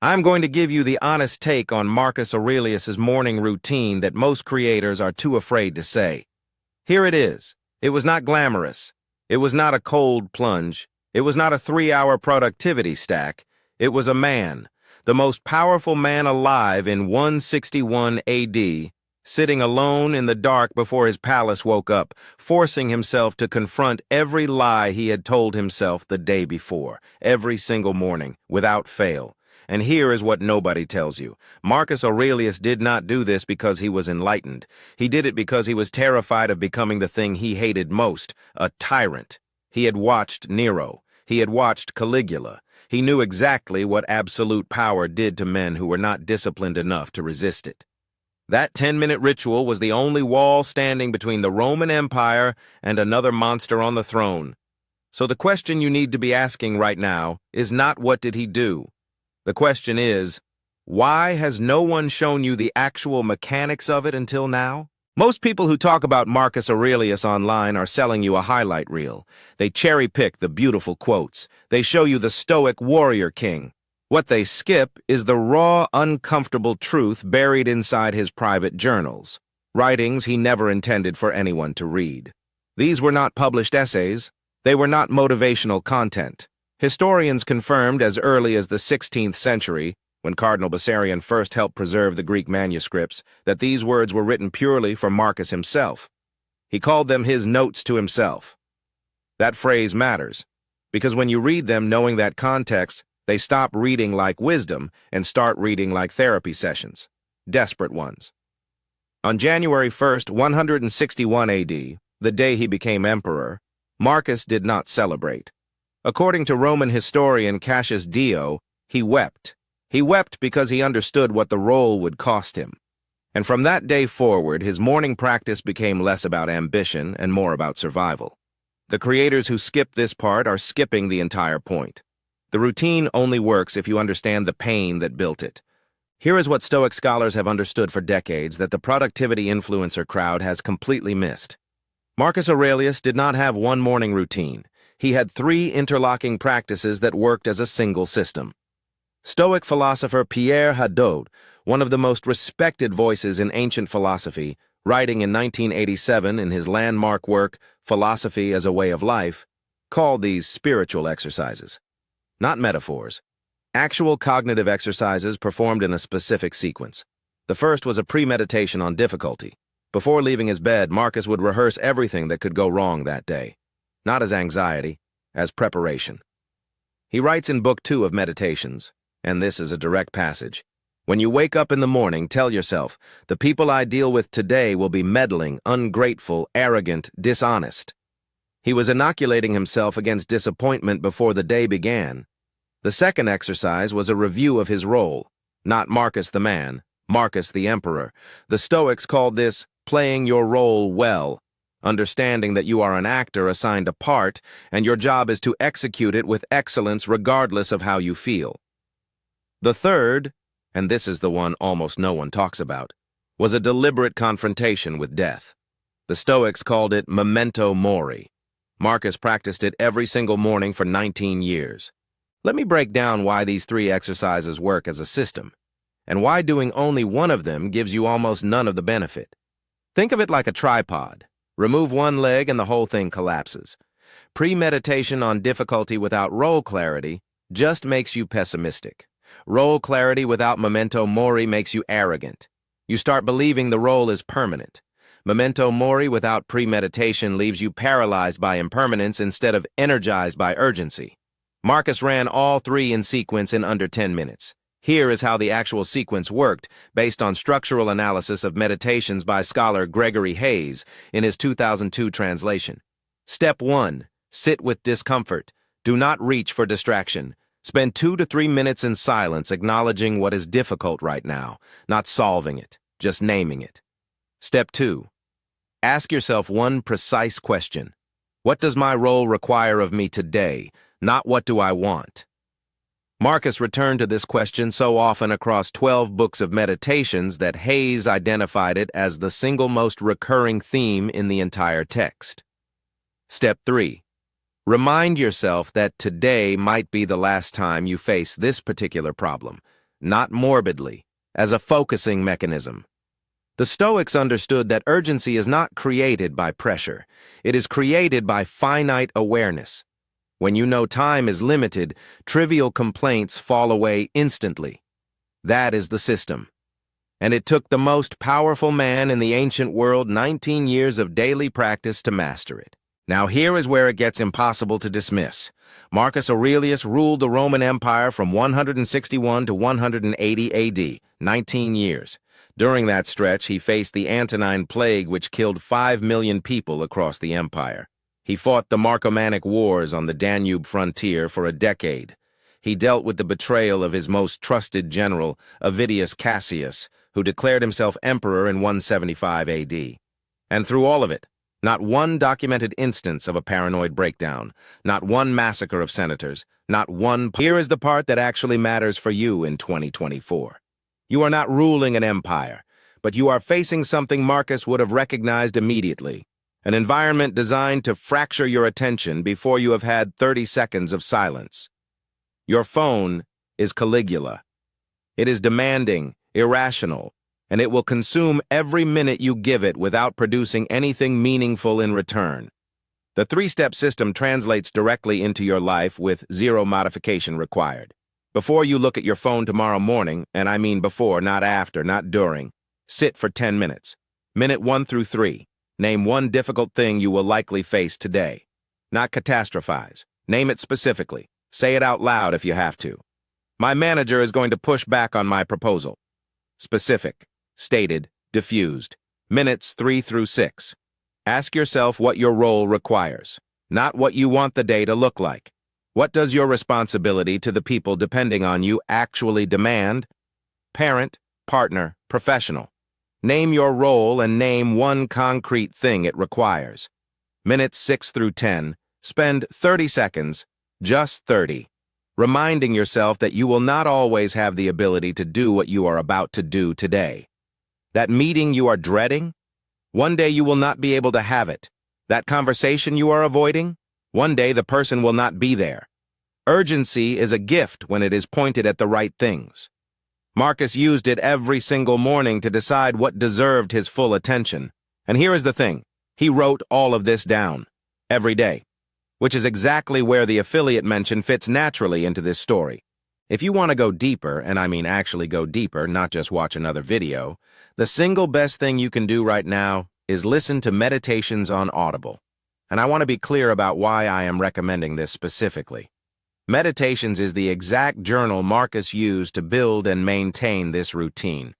I'm going to give you the honest take on Marcus Aurelius's morning routine that most creators are too afraid to say. Here it is. It was not glamorous. It was not a cold plunge. It was not a 3-hour productivity stack. It was a man, the most powerful man alive in 161 AD, sitting alone in the dark before his palace woke up, forcing himself to confront every lie he had told himself the day before, every single morning, without fail. And here is what nobody tells you. Marcus Aurelius did not do this because he was enlightened. He did it because he was terrified of becoming the thing he hated most, a tyrant. He had watched Nero. He had watched Caligula. He knew exactly what absolute power did to men who were not disciplined enough to resist it. That 10-minute ritual was the only wall standing between the Roman Empire and another monster on the throne. So the question you need to be asking right now is not what did he do? The question is, why has no one shown you the actual mechanics of it until now? Most people who talk about Marcus Aurelius online are selling you a highlight reel. They cherry-pick the beautiful quotes. They show you the Stoic warrior king. What they skip is the raw, uncomfortable truth buried inside his private journals, writings he never intended for anyone to read. These were not published essays. They were not motivational content. Historians confirmed as early as the 16th century, when Cardinal Bessarion first helped preserve the Greek manuscripts, that these words were written purely for Marcus himself. He called them his notes to himself. That phrase matters, because when you read them knowing that context, they stop reading like wisdom and start reading like therapy sessions, desperate ones. On January 1st, 161 AD, the day he became emperor, Marcus did not celebrate. According to Roman historian Cassius Dio, he wept. He wept because he understood what the role would cost him. And from that day forward, his morning practice became less about ambition and more about survival. The creators who skip this part are skipping the entire point. The routine only works if you understand the pain that built it. Here is what Stoic scholars have understood for decades that the productivity influencer crowd has completely missed. Marcus Aurelius did not have one morning routine. He had 3 interlocking practices that worked as a single system. Stoic philosopher Pierre Hadot, one of the most respected voices in ancient philosophy, writing in 1987 in his landmark work, Philosophy as a Way of Life, called these spiritual exercises. Not metaphors. Actual cognitive exercises performed in a specific sequence. The first was a premeditation on difficulty. Before leaving his bed, Marcus would rehearse everything that could go wrong that day. Not as anxiety, as preparation. He writes in Book 2 of Meditations, and this is a direct passage, "When you wake up in the morning, tell yourself, the people I deal with today will be meddling, ungrateful, arrogant, dishonest." He was inoculating himself against disappointment before the day began. The second exercise was a review of his role, not Marcus the man, Marcus the emperor. The Stoics called this playing your role well, understanding that you are an actor assigned a part, and your job is to execute it with excellence regardless of how you feel. The third, and this is the one almost no one talks about, was a deliberate confrontation with death. The Stoics called it memento mori. Marcus practiced it every single morning for 19 years. Let me break down why these 3 exercises work as a system, and why doing only one of them gives you almost none of the benefit. Think of it like a tripod. Remove one leg and the whole thing collapses. Premeditation on difficulty without role clarity just makes you pessimistic. Role clarity without memento mori makes you arrogant. You start believing the role is permanent. Memento mori without premeditation leaves you paralyzed by impermanence instead of energized by urgency. Marcus ran all 3 in sequence in under 10 minutes. Here is how the actual sequence worked, based on structural analysis of meditations by scholar Gregory Hayes in his 2002 translation. Step 1. Sit with discomfort. Do not reach for distraction. Spend 2 to 3 minutes in silence acknowledging what is difficult right now, not solving it, just naming it. Step 2. Ask yourself one precise question. What does my role require of me today, not what do I want? Marcus returned to this question so often across 12 books of meditations that Hayes identified it as the single most recurring theme in the entire text. Step 3. Remind yourself that today might be the last time you face this particular problem. not morbidly, as a focusing mechanism. The Stoics understood that urgency is not created by pressure. It is created by finite awareness. When you know time is limited, trivial complaints fall away instantly. That is the system. And it took the most powerful man in the ancient world 19 years of daily practice to master it. Now here is where it gets impossible to dismiss. Marcus Aurelius ruled the Roman Empire from 161 to 180 AD, 19 years. During that stretch, he faced the Antonine Plague, which killed 5 million people across the empire. He fought the Marcomannic Wars on the Danube frontier for a decade. He dealt with the betrayal of his most trusted general, Avidius Cassius, who declared himself emperor in 175 AD. And through all of it, not one documented instance of a paranoid breakdown, not one massacre of senators, not one... Here is the part that actually matters for you in 2024. You are not ruling an empire, but you are facing something Marcus would have recognized immediately, an environment designed to fracture your attention before you have had 30 seconds of silence. Your phone is Caligula. It is demanding, irrational, and it will consume every minute you give it without producing anything meaningful in return. The three-step system translates directly into your life with zero modification required. Before you look at your phone tomorrow morning, and I mean before, not after, not during, sit for 10 minutes. Minute 1 through 3. Name one difficult thing you will likely face today. Not catastrophize. Name it specifically. Say it out loud if you have to. My manager is going to push back on my proposal. Specific. Stated, diffused. Minutes 3 through 6. Ask yourself what your role requires, not what you want the day to look like. What does your responsibility to the people depending on you actually demand? Parent, partner, professional. Name your role and name one concrete thing it requires. Minutes 6 through 10. Spend 30 seconds, just 30, reminding yourself that you will not always have the ability to do what you are about to do today. That meeting you are dreading? One day you will not be able to have it. That conversation you are avoiding? One day the person will not be there. Urgency is a gift when it is pointed at the right things. Marcus used it every single morning to decide what deserved his full attention. And here is the thing. He wrote all of this down. Every day. Which is exactly where the affiliate mention fits naturally into this story. If you want to go deeper, and I mean actually go deeper, not just watch another video, the single best thing you can do right now is listen to Meditations on Audible. And I want to be clear about why I am recommending this specifically. Meditations is the exact journal Marcus used to build and maintain this routine.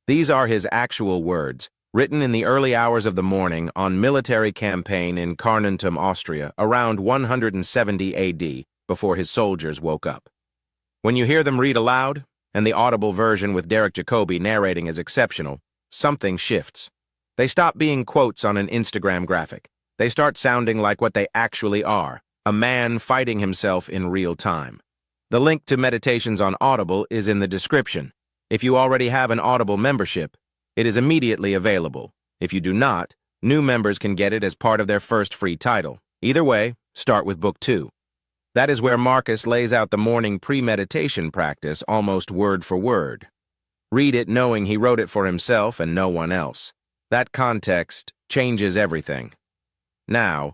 These are his actual words, written in the early hours of the morning on military campaign in Carnuntum, Austria, around 170 AD, before his soldiers woke up. When you hear them read aloud, and the Audible version with Derek Jacobi narrating is exceptional, something shifts. They stop being quotes on an Instagram graphic. They start sounding like what they actually are, a man fighting himself in real time. The link to Meditations on Audible is in the description. If you already have an Audible membership, it is immediately available. If you do not, new members can get it as part of their first free title. Either way, start with Book 2. That is where Marcus lays out the morning pre-meditation practice almost word for word. Read it knowing he wrote it for himself and no one else. That context changes everything. Now,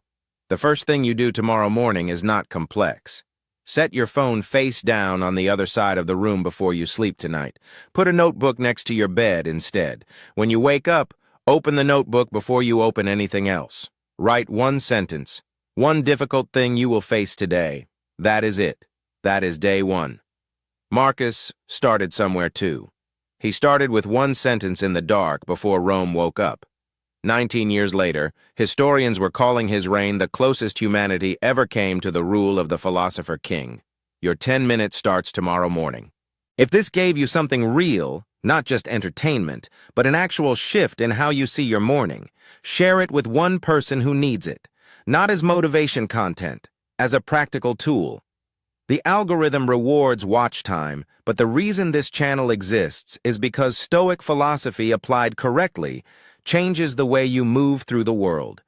the first thing you do tomorrow morning is not complex. Set your phone face down on the other side of the room before you sleep tonight. Put a notebook next to your bed instead. When you wake up, open the notebook before you open anything else. Write one sentence, one difficult thing you will face today. That is it. That is day one. Marcus started somewhere too. He started with one sentence in the dark before Rome woke up. 19 years later, historians were calling his reign the closest humanity ever came to the rule of the philosopher king. Your 10 minutes starts tomorrow morning. If this gave you something real, not just entertainment, but an actual shift in how you see your morning, share it with one person who needs it, not as motivation content, as a practical tool. The algorithm rewards watch time, but the reason this channel exists is because Stoic philosophy applied correctly changes the way you move through the world.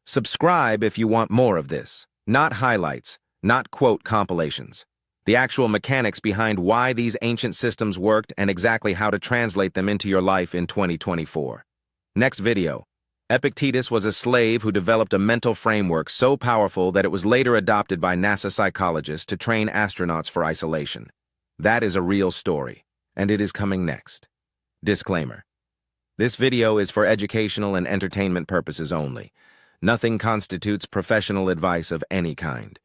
Subscribe if you want more of this, not highlights, not quote compilations. The actual mechanics behind why these ancient systems worked and exactly how to translate them into your life in 2024. Next video. Epictetus was a slave who developed a mental framework so powerful that it was later adopted by NASA psychologists to train astronauts for isolation. That is a real story, and it is coming next. Disclaimer. This video is for educational and entertainment purposes only. Nothing constitutes professional advice of any kind.